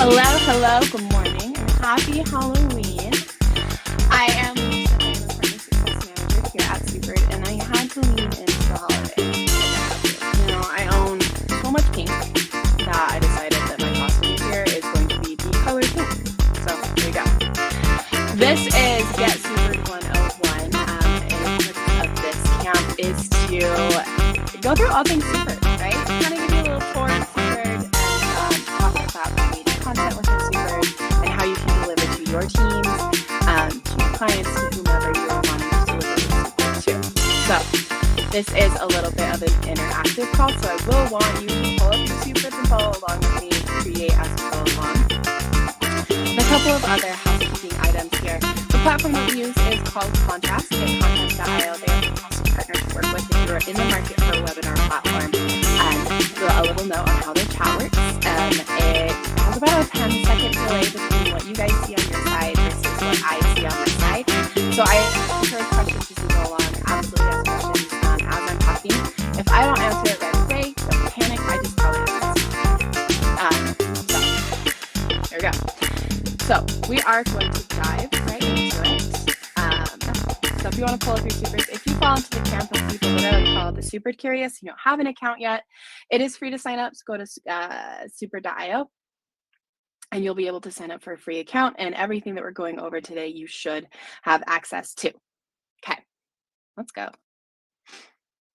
Hello, good morning, and happy Halloween. I am Lisa, I am a partner success manager here at Supered, and I had to lean into the holidays. I own so much pink that I decided that my costume here is going to be the color pink. So here we go. This is Get Supered 101, and the purpose of this camp is to go through all things Supered, right? Kind of give you a little tour of Supered and talk about creating content within Supered and how you can deliver to your teams, to your clients, to whomever you're wanting to deliver Supered to. So this is a little bit of an interactive call, so I will want you to pull up your Supered and follow along with me, create as we go along. And a couple of other housekeeping items here. The platform that we use is called Contrast. Get Contrast.io. They are a fantastic partner to work with if you're in the market for a webinar platform. A little note on how their chat works. It has about a 10-second delay between what you guys see on your side versus what I see on my side. So I encourage questions as we go along. Absolutely ask questions as I'm talking. If I don't answer it right away, don't panic. I just tell you. So there we go. So we are going to dive right into it. So if you want to pull up your Supers, if you fall into the camp of people that I call the Super Curious, you don't have an account yet, it is free to sign up. So go to super.io and you'll be able to sign up for a free account, and everything that we're going over today, you should have access to. Okay, let's go.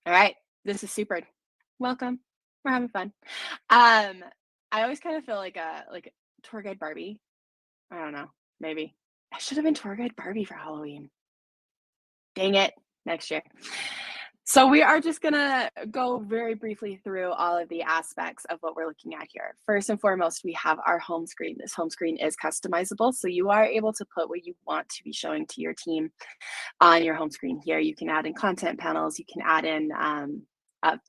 All right, this is Supered. Welcome. We're having fun. I always kind of feel like a tour guide Barbie. I don't know, maybe. I should have been tour guide Barbie for Halloween. Dang it, next year. So we are just gonna go very briefly through all of the aspects of what we're looking at here. First and foremost, we have our home screen. This home screen is customizable, so you are able to put what you want to be showing to your team on your home screen here. You can add in content panels, you can add in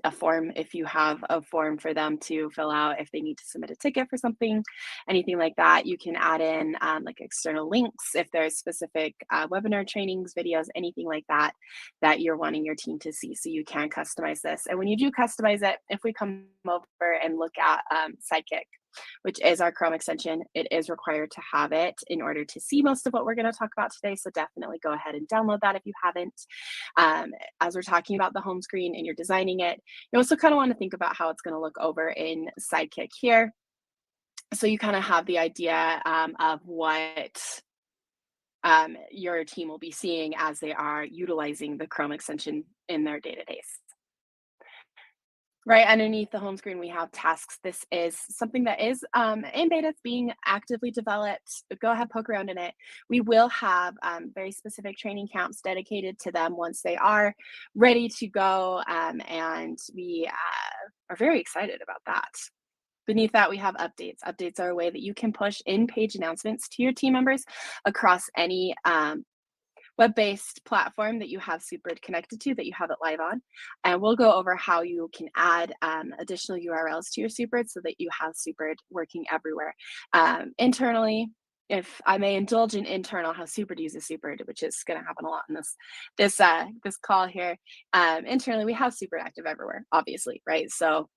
a form if you have a form for them to fill out if they need to submit a ticket for something, anything like that. You can add in like external links if there's specific webinar trainings, videos, anything like that that you're wanting your team to see. So you can customize this. And when you do customize it, if we come over and look at Sidekick, which is our Chrome extension, it is required to have it in order to see most of what we're going to talk about today. So definitely go ahead and download that if you haven't. As we're talking about the home screen and you're designing it, you also kind of want to think about how it's going to look over in Sidekick here. So you kind of have the idea of what your team will be seeing as they are utilizing the Chrome extension in their day-to-days. Right underneath the home screen, we have tasks. This is something that is in beta. It's being actively developed. Go ahead, poke around in it. We will have very specific training camps dedicated to them once they are ready to go, and we are very excited about that. Beneath that, we have updates. Updates are a way that you can push in-page announcements to your team members across any web-based platform that you have Supered connected to, that you have it live on. And we'll go over how you can add additional URLs to your Supered so that you have Supered working everywhere. Internally, if I may indulge in internal, how Supered uses Supered, which is going to happen a lot in this call here. Internally, we have Supered active everywhere, obviously, right? So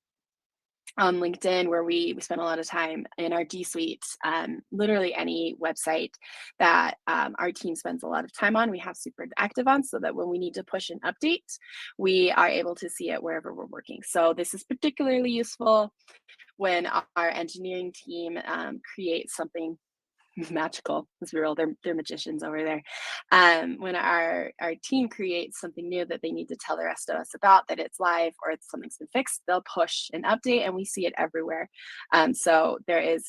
on LinkedIn, where we spend a lot of time in our G Suite, literally any website that our team spends a lot of time on, we have Supered active on, so that when we need to push an update, we are able to see it wherever we're working. So this is particularly useful when our engineering team creates something magical. Let's be real, they're magicians over there. When our team creates something new that they need to tell the rest of us about, that it's live or it's something's been fixed, they'll push an update and we see it everywhere. So there is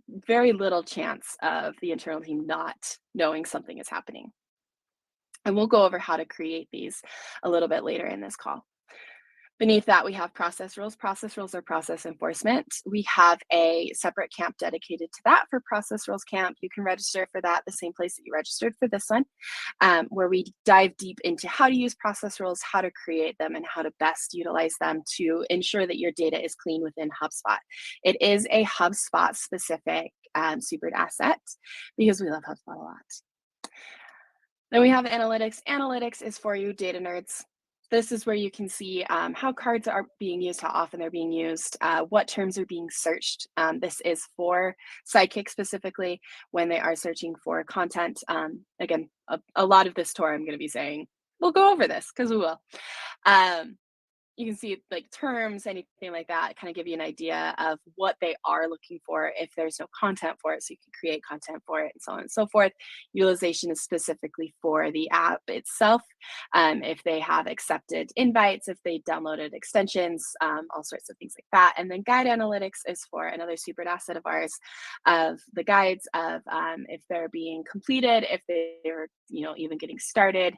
very little chance of the internal team not knowing something is happening. And we'll go over how to create these a little bit later in this call. Beneath that, we have process rules. Process rules are process enforcement. We have a separate camp dedicated to that for Process Rules Camp. You can register for that the same place that you registered for this one, where we dive deep into how to use process rules, how to create them, and how to best utilize them to ensure that your data is clean within HubSpot. It is a HubSpot specific Supered asset because we love HubSpot a lot. Then we have analytics. Analytics is for you data nerds. This is where you can see how cards are being used, how often they're being used, what terms are being searched. This is for Sidekick specifically when they are searching for content. Again, a lot of this tour I'm going to be saying, we'll go over this because we will. Um, you can see like terms, anything like that, kind of give you an idea of what they are looking for if there's no content for it. So you can create content for it and so on and so forth. Utilization is specifically for the app itself. If they have accepted invites, if they downloaded extensions, all sorts of things like that. And then guide analytics is for another super asset of ours of the guides of if they're being completed, if they're, even getting started,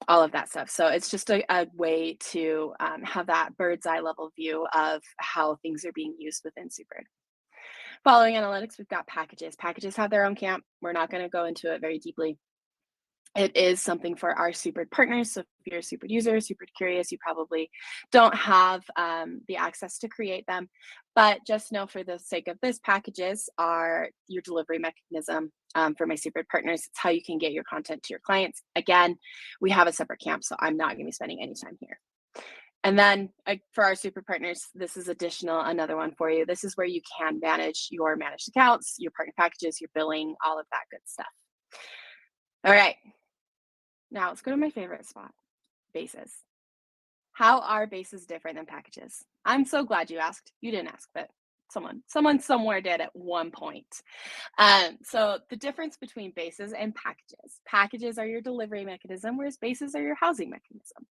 all of that stuff. So it's just a way to have that bird's eye level view of how things are being used within Super. Following analytics, we've got packages. Packages have their own camp. We're not going to go into it very deeply. It is something for our Super partners. So if you're a Super user, super curious, you probably don't have the access to create them. But just know for the sake of this, packages are your delivery mechanism for my Super partners. It's how you can get your content to your clients. Again, we have a separate camp, so I'm not going to be spending any time here. And then for our Super partners, this is another one for you. This is where you can manage your managed accounts, your partner packages, your billing, all of that good stuff. All right. Now let's go to my favorite spot, bases. How are bases different than packages? I'm so glad you asked. You didn't ask, but someone somewhere did at one point. So the difference between bases and packages. Packages are your delivery mechanism, whereas bases are your housing mechanism.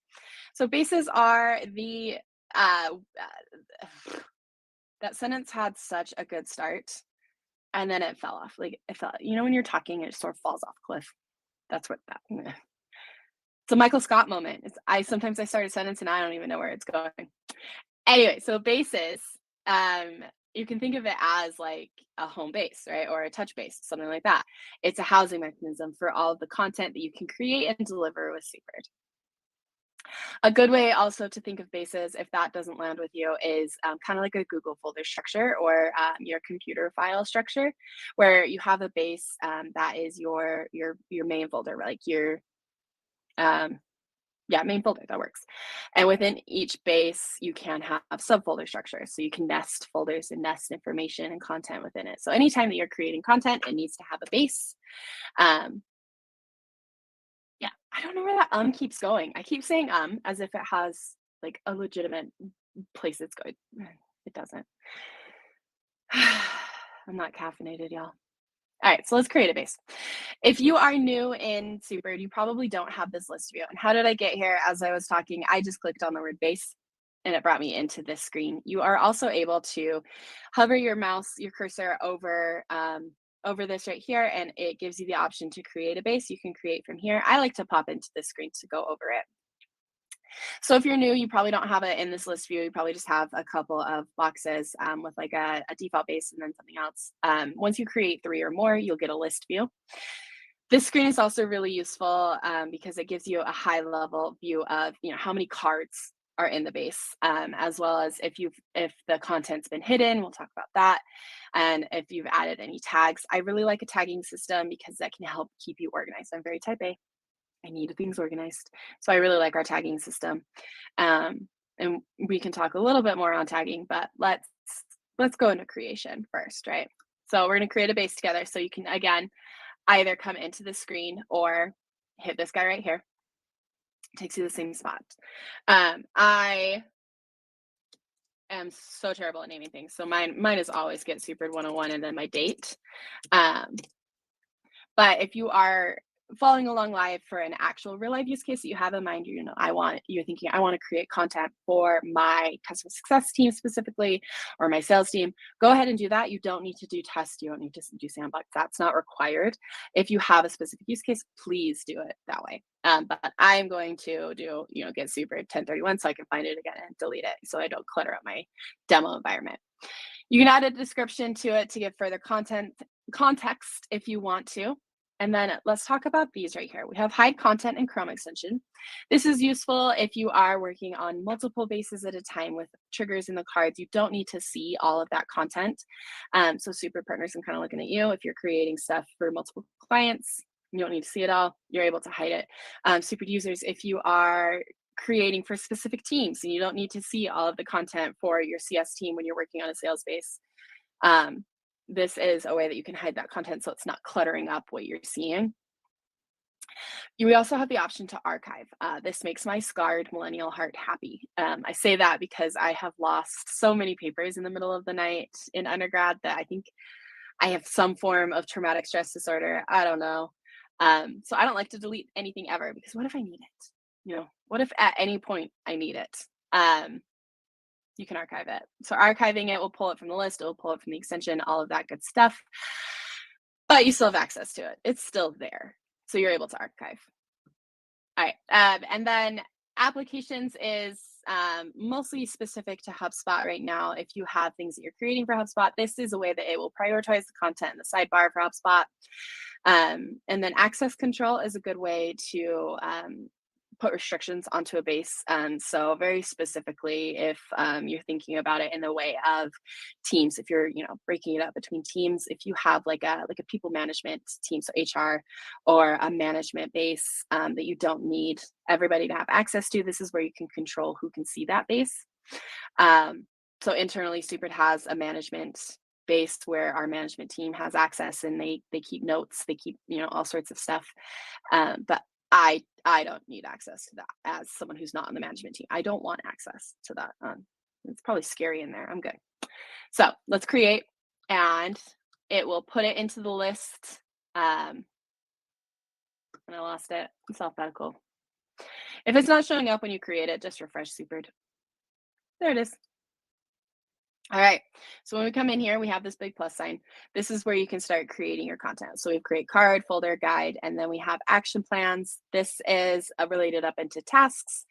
So bases are the that sentence had such a good start, and then it fell off. Like it fell. When you're talking, it sort of falls off a cliff. That's what that. It's a Michael Scott moment. Sometimes I start a sentence and I don't even know where it's going. Anyway, so bases, you can think of it as like a home base, right? Or a touch base, something like that. It's a housing mechanism for all of the content that you can create and deliver with Superbird. A good way also to think of bases, if that doesn't land with you, is kind of like a Google folder structure or your computer file structure, where you have a base that is your main folder, like your main folder, that works. And within each base, you can have subfolder structures. So you can nest folders and nest information and content within it. So anytime that you're creating content, it needs to have a base. Yeah, I don't know where that keeps going. I keep saying as if it has like a legitimate place it's going. It doesn't. I'm not caffeinated, y'all. All right, so let's create a base. If you are new in Superbird, you probably don't have this list view. And how did I get here? As I was talking, I just clicked on the word base and it brought me into this screen. You are also able to hover your cursor over this right here, and it gives you the option to create a base. You can create from here. I like to pop into this screen to go over it. So if you're new, you probably don't have it in this list view. You probably just have a couple of boxes with like a default base and then something else. Once you create 3 or more, you'll get a list view. This screen is also really useful because it gives you a high level view of how many cards are in the base, as well as if the content's been hidden. We'll talk about that. And if you've added any tags. I really like a tagging system because that can help keep you organized. I'm very type A. I need things organized. So I really like our tagging system. And we can talk a little bit more on tagging, but let's go into creation first, right? So we're going to create a base together. So you can, again, either come into the screen or hit this guy right here. It takes you to the same spot. I am so terrible at naming things. So mine is always Get Superbird 101 and then my date. But if you are following along live for an actual real life use case that you have in mind, you're thinking, I want to create content for my customer success team specifically, or my sales team, go ahead and do that. You don't need to do tests. You don't need to do sandbox. That's not required. If you have a specific use case, please do it that way. But I'm going to do, Get Superbird 1031 so I can find it again and delete it so I don't clutter up my demo environment. You can add a description to it to give further context if you want to. And then let's talk about these right here. We have hide content and Chrome extension. This is useful if you are working on multiple bases at a time with triggers in the cards. You don't need to see all of that content. So Super partners are kind of looking at you. If you're creating stuff for multiple clients, you don't need to see it all. You're able to hide it. Super users, if you are creating for specific teams, and you don't need to see all of the content for your CS team when you're working on a sales base. Um, this is a way that you can hide that content so it's not cluttering up what you're seeing. We also have the option to archive. This makes my scarred millennial heart happy. I say that because I have lost so many papers in the middle of the night in undergrad that I think I have some form of traumatic stress disorder. I don't know. So I don't like to delete anything ever because what if I need it? What if at any point I need it? Um, you can archive it. So archiving it will pull it from the list, it will pull it from the extension, all of that good stuff. But you still have access to it. It's still there. So you're able to archive. All right. And then applications is mostly specific to HubSpot right now. If you have things that you're creating for HubSpot, this is a way that it will prioritize the content in the sidebar for HubSpot. And then access control is a good way to put restrictions onto a base. So very specifically, if you're thinking about it in the way of teams, if you're breaking it up between teams, if you have like a people management team, so HR or a management base that you don't need everybody to have access to, this is where you can control who can see that base. So internally, Supered has a management base where our management team has access and they keep notes, they keep all sorts of stuff. But I don't need access to that as someone who's not on the management team. I don't want access to that. It's probably scary in there. I'm good. So let's create, and it will put it into the list. And I lost it. It's alphabetical. If it's not showing up when you create it, just refresh Supered. There it is. All right, so when we come in here, we have this big plus sign. This is where you can start creating your content. So we create card, folder, guide, and then we have action plans. This is related up into tasks.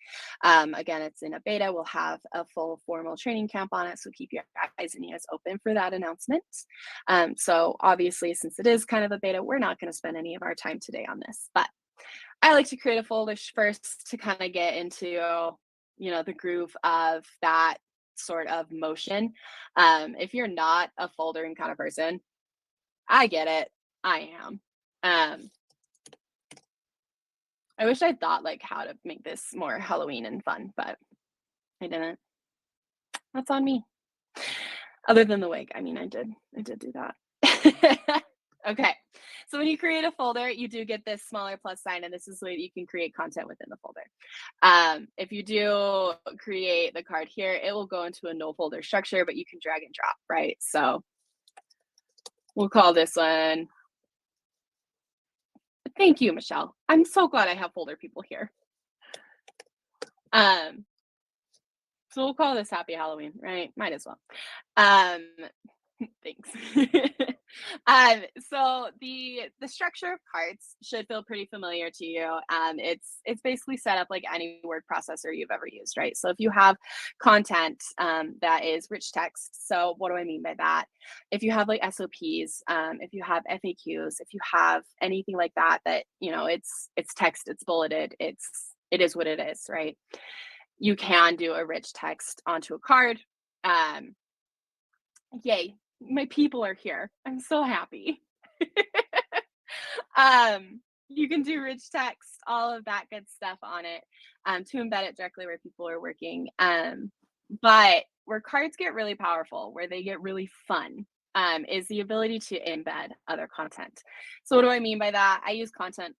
Again, it's in a beta. We'll have a full formal training camp on it, so keep your eyes and ears open for that announcement. So obviously, since it is kind of a beta, we're not going to spend any of our time today on this, but I like to create a folder first to kind of get into the groove of that sort of motion. If you're not a foldering kind of person, I get it. I am. I wish I thought like how to make this more Halloween and fun, but I didn't. That's on me. Other than the wig, I mean, I did do that. Okay, so when you create a folder, you do get this smaller plus sign, and this is the way that you can create content within the folder. If you do create the card here, it will go into a no folder structure, but you can drag and drop, right? So we'll call this one. Thank you, Michelle. I'm so glad I have folder people here. So we'll call this Happy Halloween, right? Might as well. Thanks. So the structure of cards should feel pretty familiar to you. It's basically set up like any word processor you've ever used, right? So if you have content that is rich text, so what do I mean by that? If you have like SOPs, if you have FAQs, if you have anything like that, it's text, it's bulleted, it is what it is, right? You can do a rich text onto a card. Yay, my people are here. I'm so happy. You can do rich text, all of that good stuff on it to embed it directly where people are working. But where cards get really powerful, where they get really fun, is the ability to embed other content. So what do I mean by that? I use content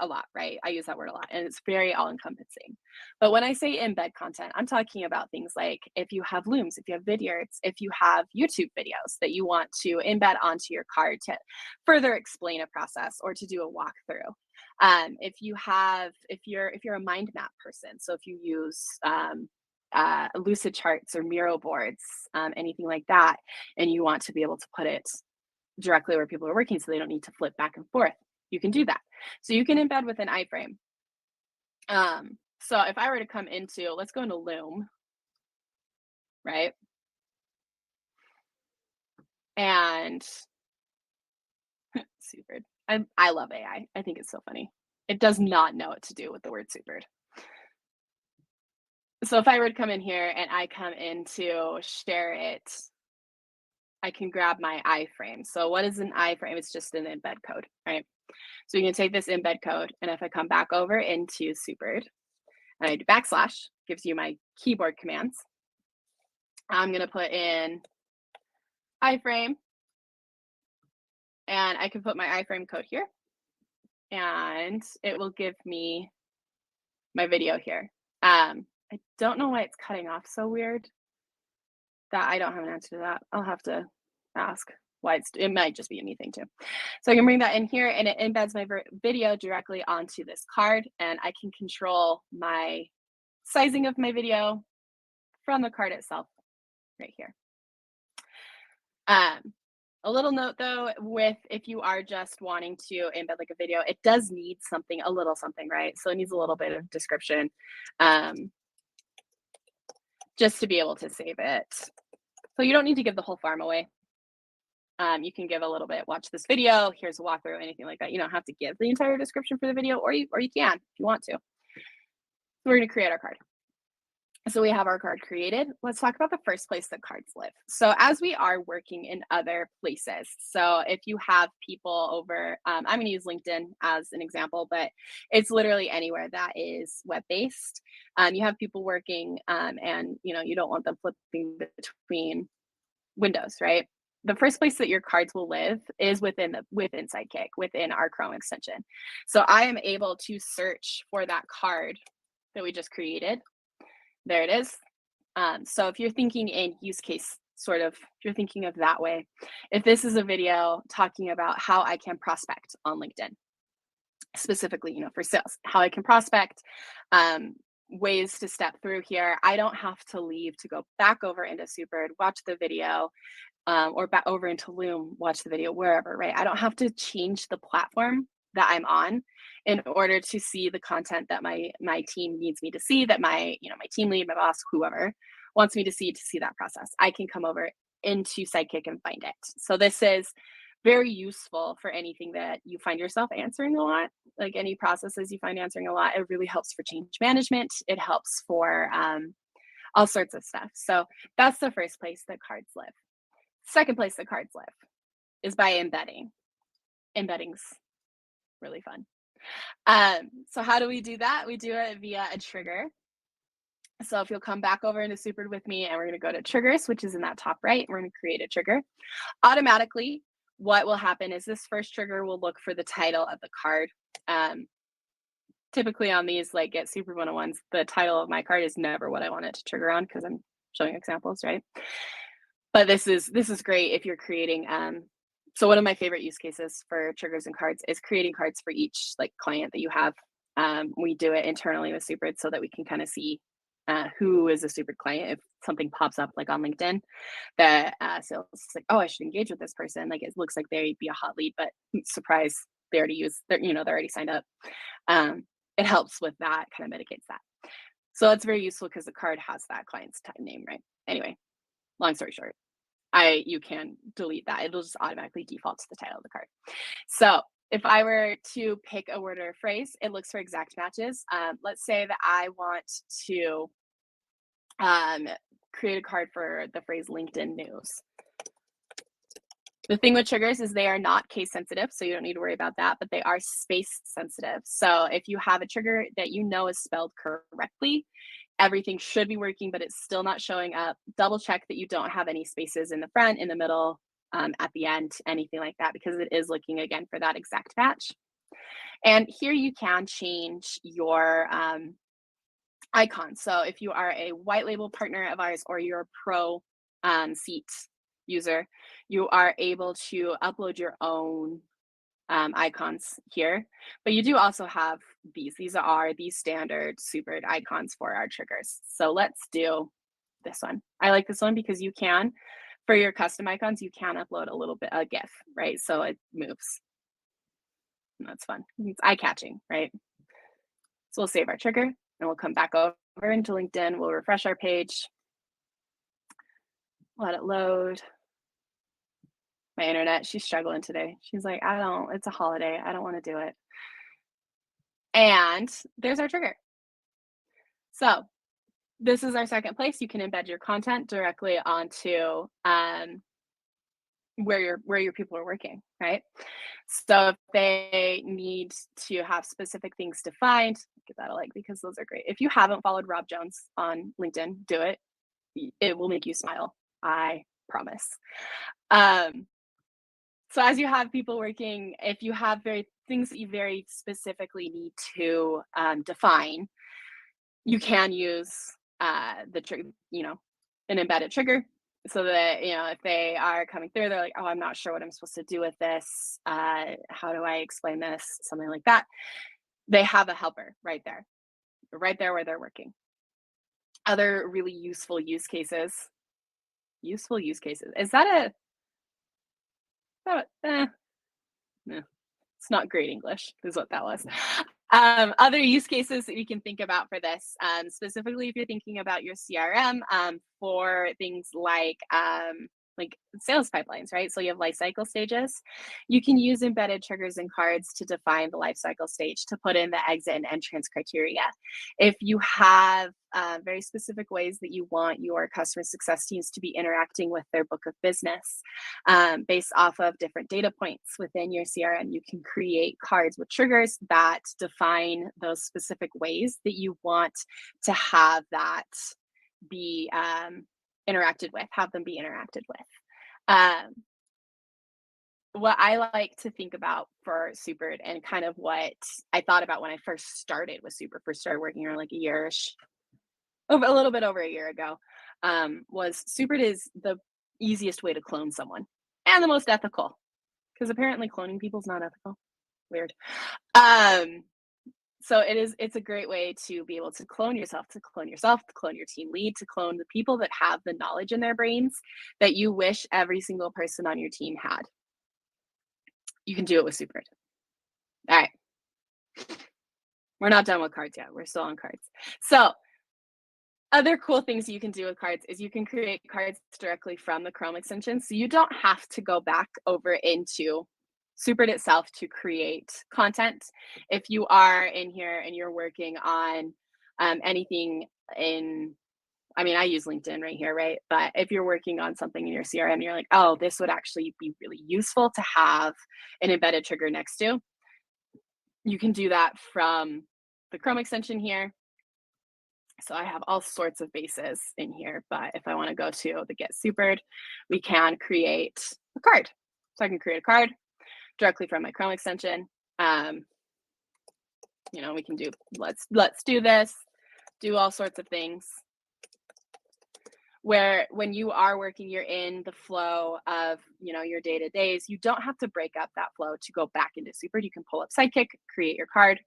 a lot, right? I use that word a lot, and it's very all encompassing. But when I say embed content, I'm talking about things like if you have looms, if you have vidyots, if you have YouTube videos that you want to embed onto your card to further explain a process or to do a walkthrough. If you're a mind map person, so if you use lucid charts or Miro boards, anything like that, and you want to be able to put it directly where people are working so they don't need to flip back and forth, you can do that. So you can embed with an iframe. So if I were to come into, let's go into Loom, right? And Supered. I love AI. I think it's so funny. It does not know what to do with the word Supered. So if I were to come in here and I come into share it, I can grab my iframe. So what is an iframe? It's just an embed code, right? So you can take this embed code, and if I come back over into Supered, and I do backslash, gives you my keyboard commands. I'm going to put in iframe, and I can put my iframe code here, and it will give me my video here. I don't know why it's cutting off so weird. That I don't have an answer to that. I'll have to ask why it might just be a me thing too. So I can bring that in here, and it embeds my video directly onto this card, and I can control my sizing of my video from the card itself right here. A little note though, with if you are just wanting to embed like a video, it does need something, a little something, right? So it needs a little bit of description, just to be able to save it. So you don't need to give the whole farm away. You can give a little bit, watch this video, here's a walkthrough, anything like that. You don't have to give the entire description for the video, or you can if you want to. So we're going to create our card. So we have our card created. Let's talk about the first place that cards live. So as we are working in other places, so if you have people over, I'm going to use LinkedIn as an example, but it's literally anywhere that is web-based. You have people working, and you don't want them flipping between windows, right? The first place that your cards will live is within Sidekick, within our Chrome extension. So I am able to search for that card that we just created. There it is. So if you're thinking in use case, sort of, if you're thinking of that way, if this is a video talking about how I can prospect on LinkedIn, specifically, for sales, how I can prospect, ways to step through here. I don't have to leave to go back over into Supered, watch the video, or back over into Loom, watch the video, wherever, right? I don't have to change the platform that I'm on in order to see the content that my team needs me to see, that my team lead, my boss, whoever wants me to see that process. I can come over into Sidekick and find it. So this is very useful for anything that you find yourself answering a lot, like any processes you find answering a lot. It really helps for change management. It helps for all sorts of stuff. So that's the first place that cards live. Second place that cards live is by embedding. Embedding's really fun. So how do we do that? We do it via a trigger. So if you'll come back over into Supered with me, and we're going to go to triggers, which is in that top right, we're going to create a trigger. Automatically, what will happen is this first trigger will look for the title of the card. Typically on these, like Get Supered 101s, the title of my card is never what I want it to trigger on, because I'm showing examples, right? But this is great if you're creating. So one of my favorite use cases for triggers and cards is creating cards for each client that you have. We do it internally with Supered so that we can kind of see who is a Supered client. If something pops up like on LinkedIn, that sales is like, oh, I should engage with this person. Like, it looks like they'd be a hot lead, but surprise, they already they're already signed up. It helps with that, kind of mitigates that. So that's very useful because the card has that client's name, right? Anyway, long story short, you can delete that. It'll just automatically default to the title of the card. So if I were to pick a word or a phrase, it looks for exact matches. Let's say that I want to create a card for the phrase LinkedIn news. The thing with triggers is they are not case sensitive, so you don't need to worry about that, but they are space sensitive. So if you have a trigger that is spelled correctly, everything should be working, but it's still not showing up. Double check that you don't have any spaces in the front, in the middle, at the end, anything like that, because it is looking again for that exact match. And here you can change your icon. So if you are a white label partner of ours, or you're a pro seat user, you are able to upload your own icons here, but you do also have these. These are the standard Supered icons for our triggers. So let's do this one. I like this one because you can, for your custom icons, you can upload a little bit a GIF, right? So it moves. And that's fun. It's eye-catching, right? So we'll save our trigger, and we'll come back over into LinkedIn. We'll refresh our page. Let it load. My internet, she's struggling today. She's like, it's a holiday. I don't want to do it. And there's our trigger. So this is our second place. You can embed your content directly onto where your people are working, right? So if they need to have specific things defined, give that a like because those are great. If you haven't followed Rob Jones on LinkedIn, do it. It will make you smile. I promise. Um, so as you have people working, if you have very things that you very specifically need to define, you can use the trigger, an embedded trigger so that, if they are coming through, they're like, oh, I'm not sure what I'm supposed to do with this. How do I explain this? Something like that. They have a helper right there where they're working. Other really useful use cases. Is that no, it's not great English, is what that was. Other use cases that you can think about for this, specifically if you're thinking about your CRM for things like sales pipelines, right? So you have life cycle stages. You can use embedded triggers and cards to define the life cycle stage to put in the exit and entrance criteria. If you have very specific ways that you want your customer success teams to be interacting with their book of business, based off of different data points within your CRM, you can create cards with triggers that define those specific ways that you want to have that be have them be interacted with. Um, what I like to think about for Supered and kind of what I thought about when I first started with Super, first started working around like a yearish, a little bit over a year ago, was Supered is the easiest way to clone someone and the most ethical because apparently cloning people is not ethical. Weird. Um, so it's a great way to be able to clone yourself, to clone your team lead, to clone the people that have the knowledge in their brains that you wish every single person on your team had. You can do it with Supered. All right. We're not done with cards yet. We're still on cards. So other cool things you can do with cards is you can create cards directly from the Chrome extension. So you don't have to go back over into Supered itself to create content. If you are in here and you're working on anything I use LinkedIn right here, right? But if you're working on something in your CRM, you're like, oh, this would actually be really useful to have an embedded trigger next to. You can do that from the Chrome extension here. So I have all sorts of bases in here, but if I want to go to the Get Supered, we can create a card. So I can create a card directly from my Chrome extension. We can do let's do this, do all sorts of things. Where when you are working, you're in the flow of your day-to-days. You don't have to break up that flow to go back into Supered. You can pull up Sidekick, create your card,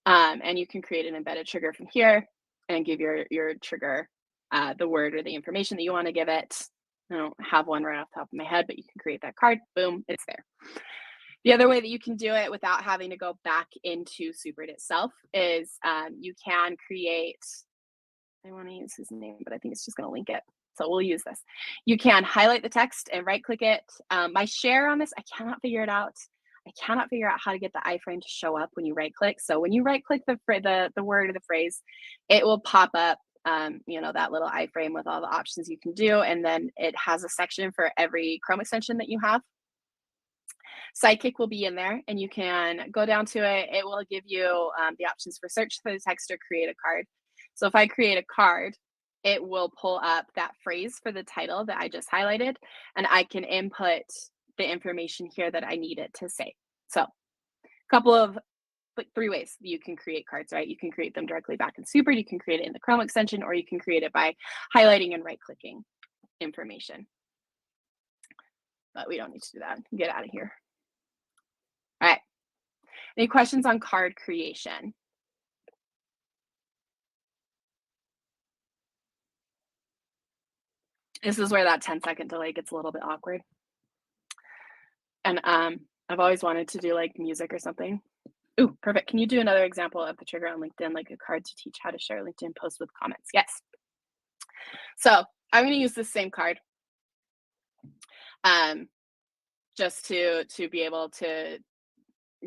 and you can create an embedded trigger from here and give your trigger the word or the information that you want to give it. I don't have one right off the top of my head, but you can create that card. Boom, it's there. The other way that you can do it without having to go back into Supered itself is you can create, I want to use his name, but I think it's just going to link it. So we'll use this. You can highlight the text and right click it. My share on this, I cannot figure it out. I cannot figure out how to get the iframe to show up when you right click. So when you right click the word or the phrase, it will pop up that little iframe with all the options you can do. And then it has a section for every Chrome extension that you have. Sidekick will be in there and you can go down to it. It will give you the options for search for the text or create a card. So if I create a card, it will pull up that phrase for the title that I just highlighted, and I can input the information here that I need it to say. So a couple of like 3 ways you can create cards, right? You can create them directly back in Supered, you can create it in the Chrome extension, or you can create it by highlighting and right-clicking information. But we don't need to do that. Get out of here. All right. Any questions on card creation? This is where that 10-second delay gets a little bit awkward. And I've always wanted to do like music or something. Ooh, perfect. Can you do another example of the trigger on LinkedIn, like a card to teach how to share LinkedIn posts with comments? Yes. So I'm going to use the same card just to be able to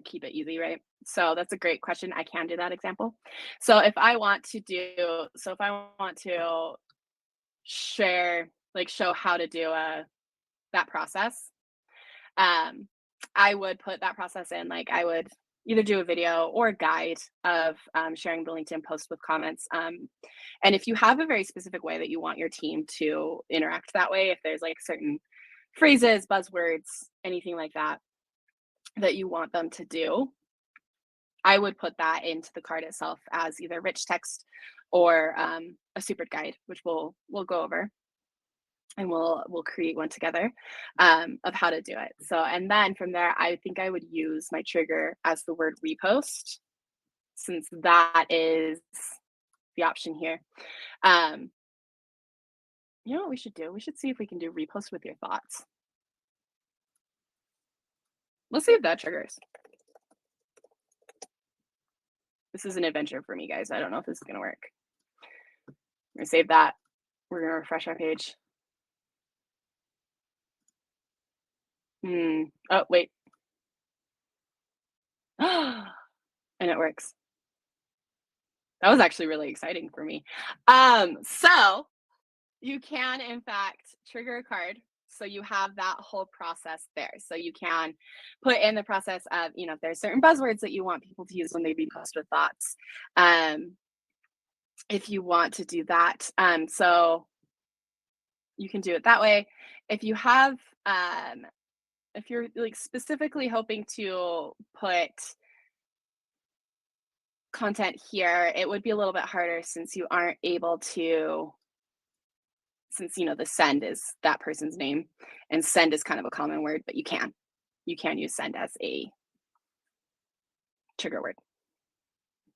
keep it easy, right? So that's a great question. I can do that example. So if I want to share, like show how to do that process, Um, I would put that process in, like, I would either do a video or a guide of, sharing the LinkedIn post with comments, and if you have a very specific way that you want your team to interact that way, if there's, like, certain phrases, buzzwords, anything like that, that you want them to do, I would put that into the card itself as either rich text or, a super guide, which we'll go over and we'll create one together of how to do it. So, and then from there, I think I would use my trigger as the word repost, since that is the option here. Um, you know what we should do? We should see if we can do repost with your thoughts. Let's see if that triggers. This is an adventure for me, guys. I don't know if this is gonna work. We're gonna save that. We're gonna refresh our page. Oh, wait. And it works. That was actually really exciting for me. So you can, in fact, trigger a card. So you have that whole process there. So you can put in the process of, if there's certain buzzwords that you want people to use when they repost with thoughts, um, if you want to do that. So you can do it that way. If you have, if you're like specifically hoping to put content here, it would be a little bit harder since you aren't able to, since the send is that person's name, and send is kind of a common word, but you can use send as a trigger word.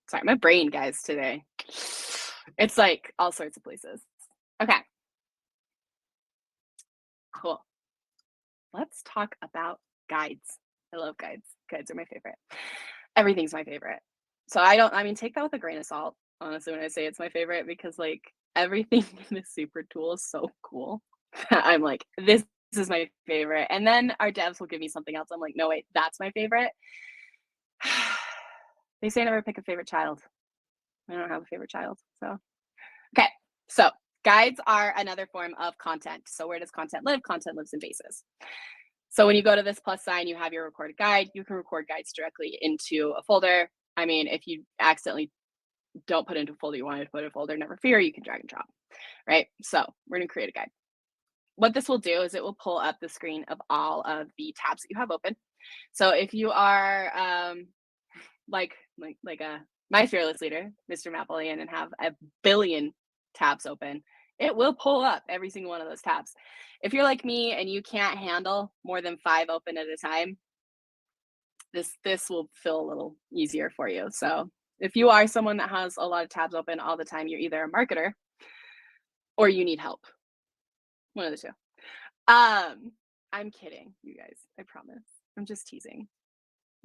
Sorry, my brain, guys, today. It's like all sorts of places. Okay, cool. Let's talk about guides. I love guides. Guides are my favorite. Everything's my favorite. So I mean, take that with a grain of salt, honestly, when I say it's my favorite, because like everything in this super tool is so cool. I'm like, this is my favorite. And then our devs will give me something else. I'm like, no, wait, that's my favorite. They say never pick a favorite child. I don't have a favorite child. So, okay. So, guides are another form of content. So, where does content live? Content lives in bases. So, when you go to this plus sign, you have your recorded guide. You can record guides directly into a folder. I mean, if you accidentally don't put into a folder you wanted to put in a folder, never fear, you can drag and drop, right? So, we're going to create a guide. What this will do is it will pull up the screen of all of the tabs that you have open. So if you are like my fearless leader, Mr. Napoleon, and have a billion tabs open, it will pull up every single one of those tabs. If you're like me and you can't handle more than 5 open at a time, this will feel a little easier for you. So if you are someone that has a lot of tabs open all the time, you're either a marketer or you need help. One of the two. I'm kidding, you guys. I promise. I'm just teasing.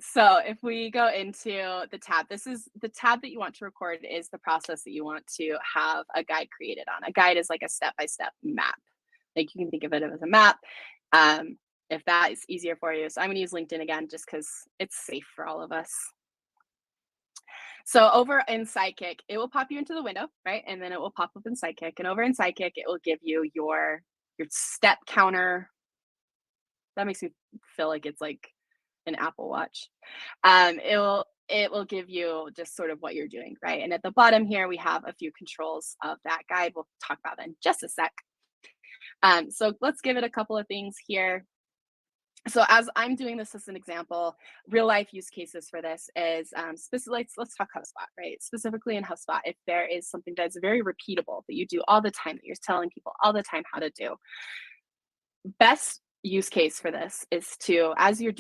So if we go into the tab, this is the tab that you want to record is the process that you want to have a guide created on. A guide is like a step-by-step map. Like you can think of it as a map. If that is easier for you. So I'm gonna use LinkedIn again just because it's safe for all of us. So over in Sidekick, it will pop you into the window, right? And then it will pop up in Sidekick. And over in Sidekick, it will give you your step counter. That makes me feel like it's like an Apple Watch. It will give you just sort of what you're doing, right? And at the bottom here, we have a few controls of that guide. We'll talk about that in just a sec. So let's give it a couple of things here. So as I'm doing this as an example, real life use cases for this is let's talk HubSpot, right? Specifically in HubSpot, if there is something that's very repeatable that you do all the time, that you're telling people all the time how to do, best use case for this is to, as you're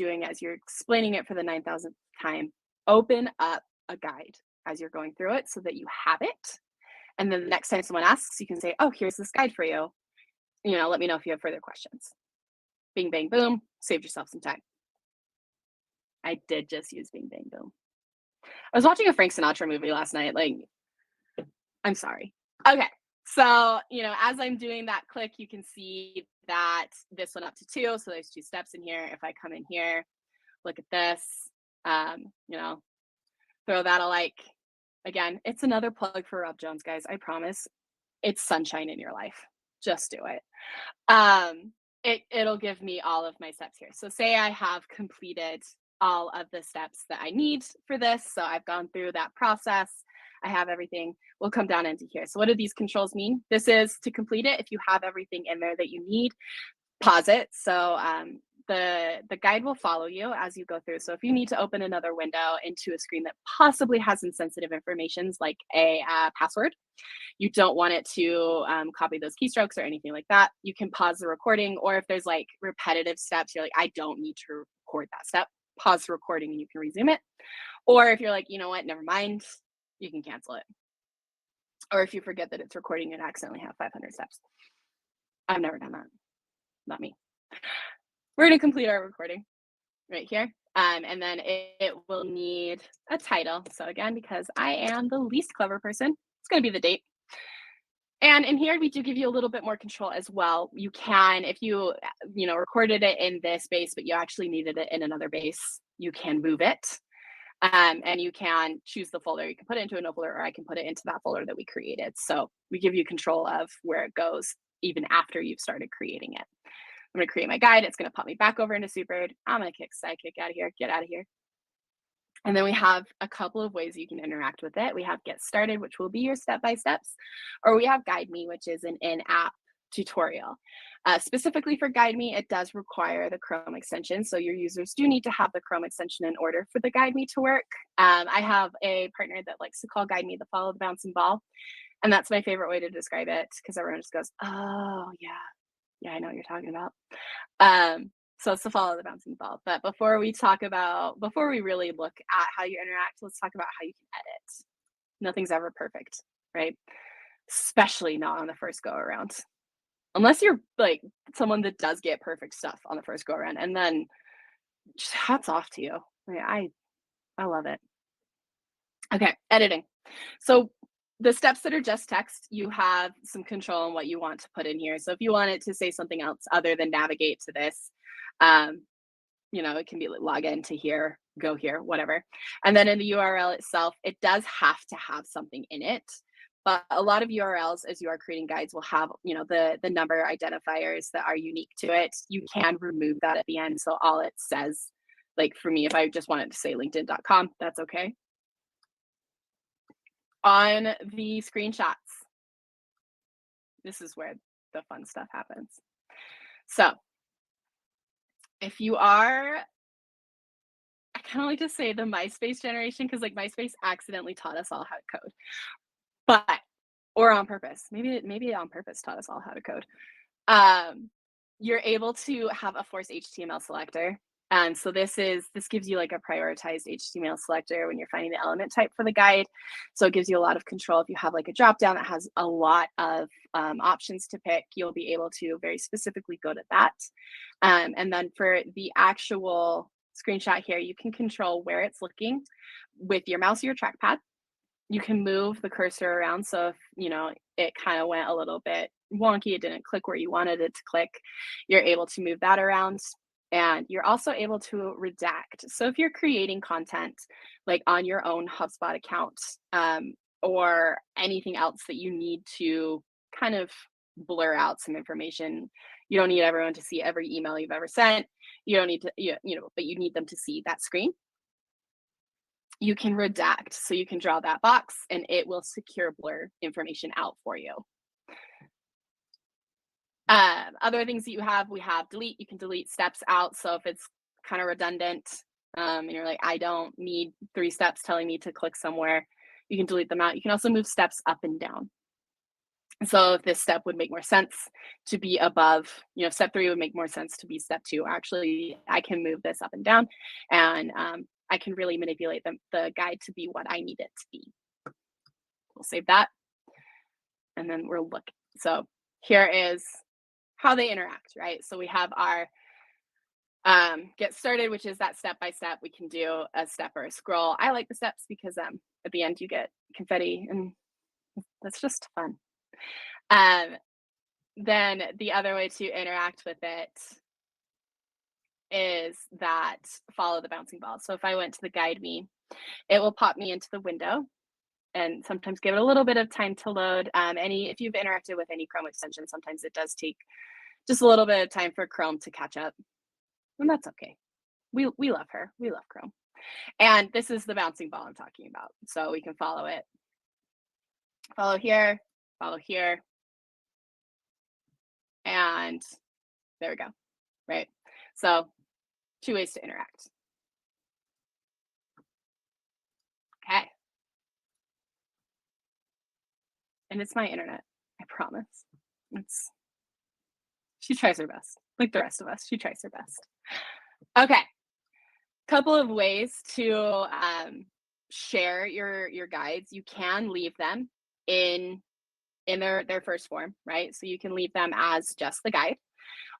explaining it for the 9,000th time, open up a guide as you're going through it so that you have it. And then the next time someone asks, you can say, oh, here's this guide for you. Let me know if you have further questions. Bing, bang, boom, saved yourself some time. I did just use bing, bang, boom. I was watching a Frank Sinatra movie last night. Like, I'm sorry. Okay. So, as I'm doing that click, you can see that this went up to 2. So there's 2 steps in here. If I come in here, look at this, um, you know, throw that a like. Again, it's another plug for Rob Jones, guys. I promise. It's sunshine in your life. Just do it. It'll give me all of my steps here. So say I have completed all of the steps that I need for this. So I've gone through that process. I have everything. We'll come down into here. So what do these controls mean? This is to complete it. If you have everything in there that you need, pause it. So the guide will follow you as you go through. So if you need to open another window into a screen that possibly has some sensitive informations like a password, you don't want it to copy those keystrokes or anything like that, you can pause the recording. Or if there's like repetitive steps, you're like, I don't need to record that step, pause the recording and you can resume it. Or if you're like, you know what, never mind, you can cancel it. Or if you forget that it's recording and accidentally have 500 steps. I've never done that. Not me. We're going to complete our recording right here. And then it will need a title. So again, because I am the least clever person, it's going to be the date. And in here, we do give you a little bit more control as well. You can, if you recorded it in this base, but you actually needed it in another base, you can move it. And you can choose the folder. You can put it into a no folder, or I can put it into that folder that we created. So we give you control of where it goes even after you've started creating it. I'm going to create my guide. It's going to pop me back over into Superbird. I'm going to kick Sidekick out of here, get out of here. And then we have a couple of ways you can interact with it. We have Get Started, which will be your step-by-steps, or we have Guide Me, which is an in-app tutorial. Specifically for Guide Me, it does require the Chrome extension. So your users do need to have the Chrome extension in order for the Guide Me to work. I have a partner that likes to call Guide Me the follow the bouncing ball. And that's my favorite way to describe it because everyone just goes, oh, yeah, I know what you're talking about. So it's to follow the bouncing ball. But before we really look at how you interact, let's talk about how you can edit. Nothing's ever perfect, right? Especially not on the first go around. Unless you're like someone that does get perfect stuff on the first go around, and then just hats off to you. I love it. Okay, editing. So the steps that are just text, you have some control on what you want to put in here. So if you want it to say something else other than navigate to this, it can be like log into here, go here, whatever. And then in the URL itself, it does have to have something in it. But a lot of URLs, as you are creating guides, will have, the number identifiers that are unique to it. You can remove that at the end. So all it says, like for me, if I just wanted to say linkedin.com, that's okay. On the screenshots, this is where the fun stuff happens. So if you are, I kind of like to say the MySpace generation, because like MySpace accidentally taught us all how to code, or on purpose, maybe on purpose taught us all how to code. You're able to have a force HTML selector. And so this gives you like a prioritized HTML selector when you're finding the element type for the guide. So it gives you a lot of control. If you have like a dropdown that has a lot of options to pick, you'll be able to very specifically go to that. And then for the actual screenshot here, you can control where it's looking with your mouse or your trackpad. You can move the cursor around. So if, it kind of went a little bit wonky, it didn't click where you wanted it to click, you're able to move that around. And you're also able to redact. So if you're creating content like on your own HubSpot account, or anything else that you need to kind of blur out some information, you don't need everyone to see every email you've ever sent. You don't need to, but you need them to see that screen. You can redact. So you can draw that box and it will secure blur information out for you. Other things that we have delete. You can delete steps out. So if it's kind of redundant, and you're like, I don't need 3 steps telling me to click somewhere, you can delete them out. You can also move steps up and down. So if this step would make more sense to be above, step 3 would make more sense to be step 2. Actually, I can move this up and down, and I can really manipulate the guide to be what I need it to be. We'll save that. And then we're looking. So here is how they interact, right? So we have our get started, which is that step-by-step. We can do a step or a scroll. I like the steps because at the end you get confetti and that's just fun. Then the other way to interact with it is that follow the bouncing ball. So if I went to the guide me, it will pop me into the window and sometimes give it a little bit of time to load. If you've interacted with any Chrome extension, sometimes it does take Just a little bit of time for Chrome to catch up, and that's okay. We love her. We love Chrome. And this is the bouncing ball I'm talking about. So we can follow it. Follow here, and there we go. Right. So two ways to interact. Okay. And it's my internet. I promise. It's she tries her best. Like the rest of us. She tries her best. Okay. Couple of ways to share your guides. You can leave them in their first form, right? So you can leave them as just the guide,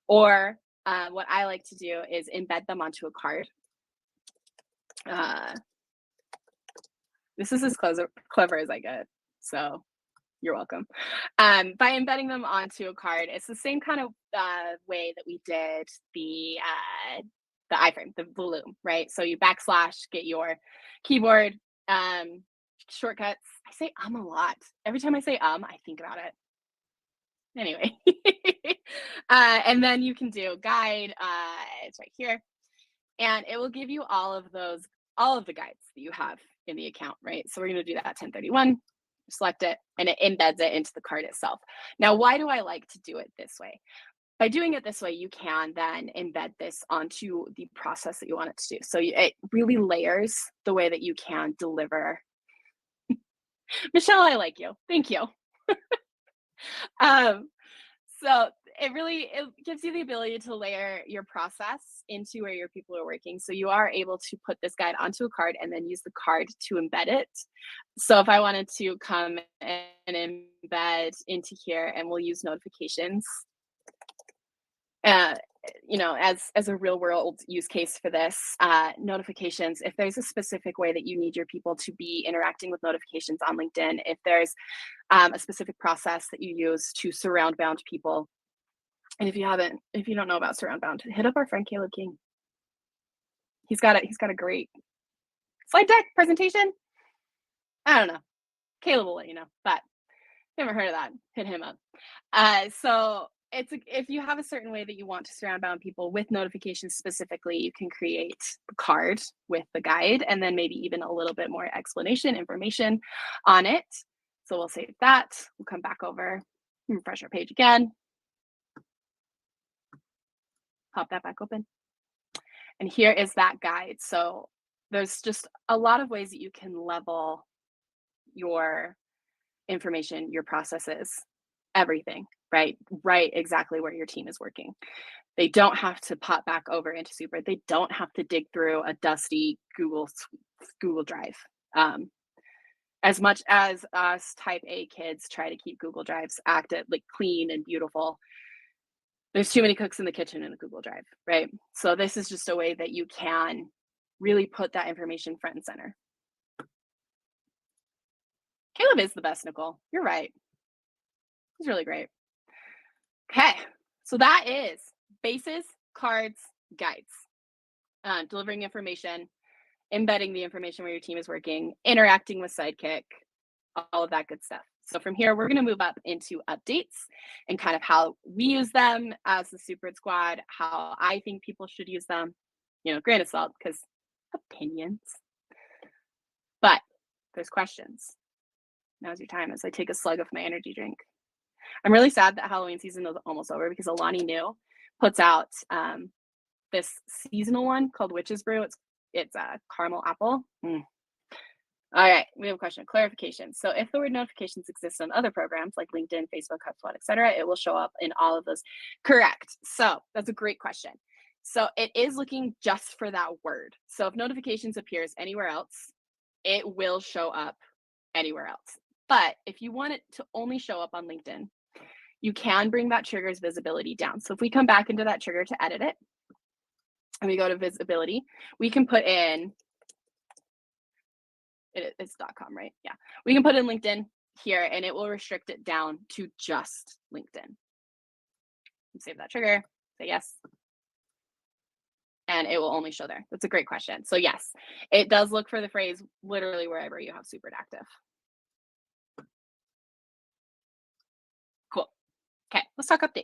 or what I like to do is embed them onto a card. Uh, this is as clever as I get, so you're welcome. By embedding them onto a card, it's the same kind of way that we did the iframe, the loom, right? So you backslash, get your keyboard shortcuts. I say a lot. Every time I say I think about it. Anyway, and then you can do guide. It's right here, and it will give you all of the guides that you have in the account, right? So we're going to do that 1031. Select it, and it embeds it into the card itself. Now, why do I like to do it this way? By doing it this way, you can then embed this onto the process that you want it to do. So it really layers the way that you can deliver. Michelle, I like you. Thank you. Um, so it gives you the ability to layer your process into where your people are working. So you are able to put this guide onto a card and then use the card to embed it. So if I wanted to come and embed into here, and we'll use notifications, uh, as a real world use case for this, notifications, if there's a specific way that you need your people to be interacting with notifications on LinkedIn, if there's a specific process that you use to surround bound people. And if you don't know about surround bound, hit up our friend Caleb King. He's got a great slide deck presentation. I don't know. Caleb will let you know, but if you haven't heard of that, hit him up. So if you have a certain way that you want to surround bound people with notifications specifically, you can create the card with the guide and then maybe even a little bit more information on it. So we'll save that. We'll come back over, refresh our page again. Pop that back open. And here is that guide. So there's just a lot of ways that you can level your information, your processes, everything, right? Right exactly where your team is working. They don't have to pop back over into Super. They don't have to dig through a dusty Google Drive. As much as us type A kids try to keep Google Drives active, like clean and beautiful, there's too many cooks in the kitchen in a Google Drive, right? So this is just a way that you can really put that information front and center. Caleb is the best, Nicole. You're right. He's really great. Okay, so that is bases, cards, guides, delivering information, embedding the information where your team is working, interacting with Sidekick, all of that good stuff. So from here, we're going to move up into updates and kind of how we use them as the Super Squad, how I think people should use them, grain of salt, because opinions. But there's questions. Now's your time as I take a slug of my energy drink. I'm really sad that Halloween season is almost over because Alani Nu puts out this seasonal one called Witch's Brew. It's a caramel apple. All right, we have a question, clarification. So if the word notifications exist on other programs like LinkedIn, Facebook, HubSpot, etc., it will show up in all of those. Correct. So that's a great question. So it is looking just for that word. So if notifications appears anywhere else, it will show up anywhere else. But if you want it to only show up on LinkedIn, you can bring that trigger's visibility down. So if we come back into that trigger to edit it, and we go to visibility, we can put in, it's .com, right? Yeah. We can put in LinkedIn here and it will restrict it down to just LinkedIn. Save that trigger, say yes. And it will only show there. That's a great question. So yes, it does look for the phrase literally wherever you have Super active. Cool. Okay, let's talk updates.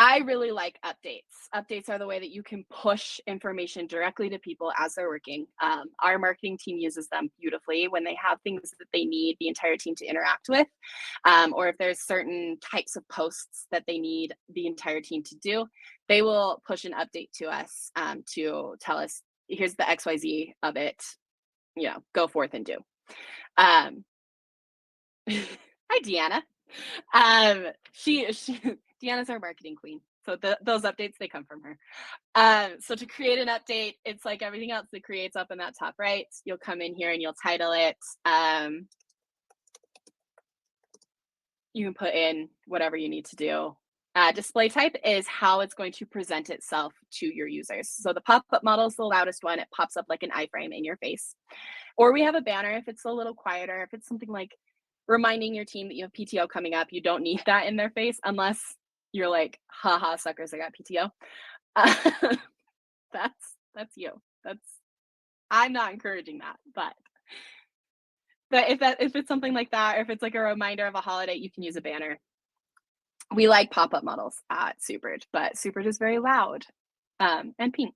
I really like updates. Updates are the way that you can push information directly to people as they're working. Our marketing team uses them beautifully when they have things that they need the entire team to interact with, or if there's certain types of posts that they need the entire team to do, they will push an update to us to tell us, here's the XYZ of it, go forth and do. Um, Hi, Deanna. She Deanna's our marketing queen. So those updates, they come from her. So to create an update, it's like everything else that creates up in that top right. You'll come in here and you'll title it. You can put in whatever you need to do. Display type is how it's going to present itself to your users. So the pop-up model is the loudest one. It pops up like an iframe in your face. Or we have a banner if it's a little quieter, if it's something like reminding your team that you have PTO coming up, you don't need that in their face unless you're like, haha, suckers, I got PTO. Uh, that's you. That's I'm not encouraging that, but if it's something like that, or if it's like a reminder of a holiday, you can use a banner. We like pop-up models at Supered, but Supered is very loud and pink.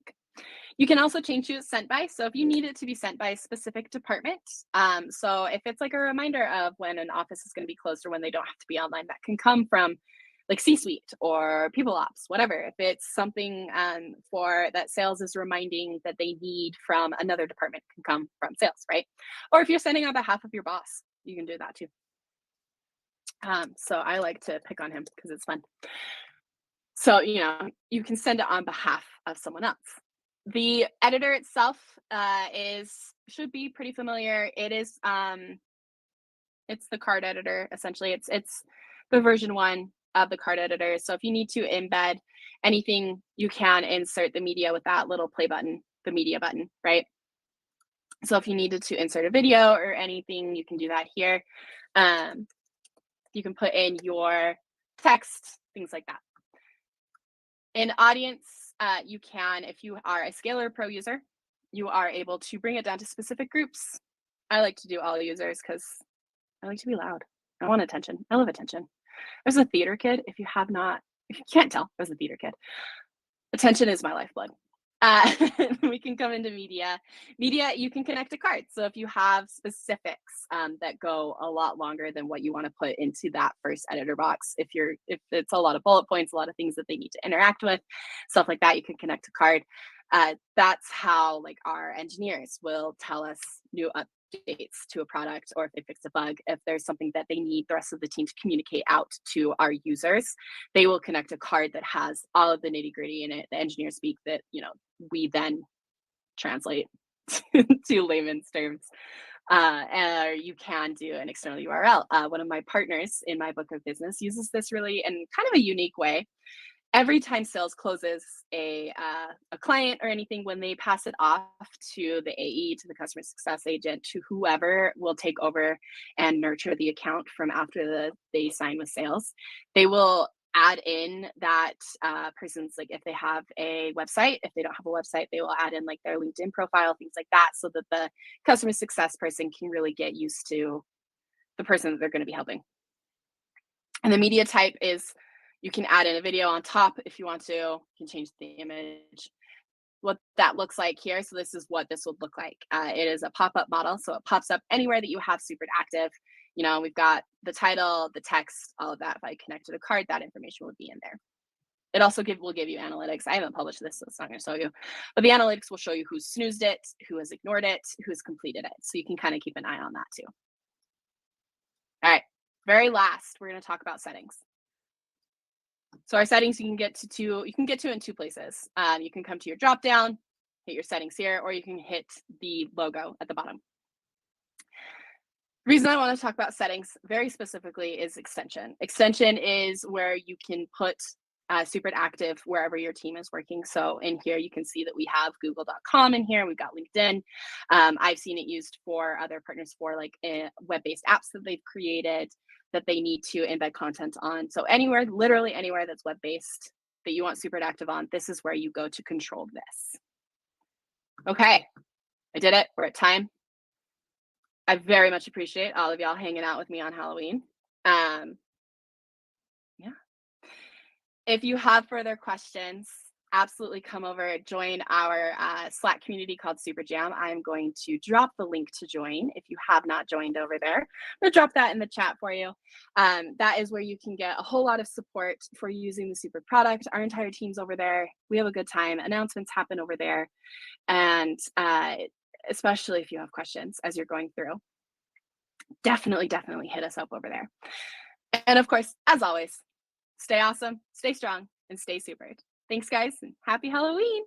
You can also change who it's sent by. So if you need it to be sent by a specific department, so if it's like a reminder of when an office is going to be closed or when they don't have to be online, that can come from like C-suite or people ops, whatever. If it's something for that sales is reminding that they need from another department, can come from sales, right? Or if you're sending on behalf of your boss, you can do that too. So I like to pick on him because it's fun. So, you can send it on behalf of someone else. The editor itself should be pretty familiar. It's the card editor essentially. It's the version 1 of the card editor. So if you need to embed anything, you can insert the media with that little play button, the media button, right? So if you needed to insert a video or anything, you can do that here. You can put in your text, things like that. In audience, you can, if you are a Scalar Pro user, you are able to bring it down to specific groups. I like to do all users because I like to be loud. I want attention. I love attention. I was a theater kid. If you can't tell, I was a theater kid. Attention is my lifeblood. We can come into media. Media, you can connect to cards. So if you have specifics that go a lot longer than what you want to put into that first editor box, if it's a lot of bullet points, a lot of things that they need to interact with, stuff like that, you can connect to card. That's how like our engineers will tell us new updates to a product, or if they fix a bug, if there's something that they need the rest of the team to communicate out to our users, they will connect a card that has all of the nitty gritty in it, the engineer speak that, we then translate to layman's terms. And you can do an external URL. One of my partners in my book of business uses this really in kind of a unique way. Every time sales closes a client or anything, when they pass it off to the AE, to the customer success agent, to whoever will take over and nurture the account from after they sign with sales, they will add in that person's, like if they have a website, if they don't have a website, they will add in like their LinkedIn profile, things like that, so that the customer success person can really get used to the person that they're going to be helping. And the media type is, you can add in a video on top if you want to. You can change the image, what that looks like here. So this is what this would look like. It is a pop-up model, so it pops up anywhere that you have Supered active. We've got the title, the text, all of that. If I connect to the card, that information would be in there. It also will give you analytics. I haven't published this, so it's not going to show you. But the analytics will show you who's snoozed it, who has ignored it, who's completed it. So you can kind of keep an eye on that too. All right, very last, we're going to talk about settings. So our settings, you can get to in two places. You can come to your drop down, hit your settings here, or you can hit the logo at the bottom. The reason I want to talk about settings very specifically is extension. Extension is where you can put Supered active wherever your team is working. So in here, you can see that we have google.com in here. We've got LinkedIn. I've seen it used for other partners for like web-based apps that they've created that they need to embed content on. So anywhere, literally anywhere that's web-based that you want Supered active on, this is where you go to control this. Okay, I did it. We're at time. I very much appreciate all of y'all hanging out with me on Halloween. Yeah. If you have further questions, absolutely come over, join our Slack community called Super Jam. I'm going to drop the link to join if you have not joined over there. I'm going to drop that in the chat for you. That is where you can get a whole lot of support for using the Super product. Our entire team's over there. We have a good time. Announcements happen over there. And especially if you have questions as you're going through, definitely hit us up over there. And of course, as always, stay awesome, stay strong, and stay super. Thanks, guys, and happy Halloween.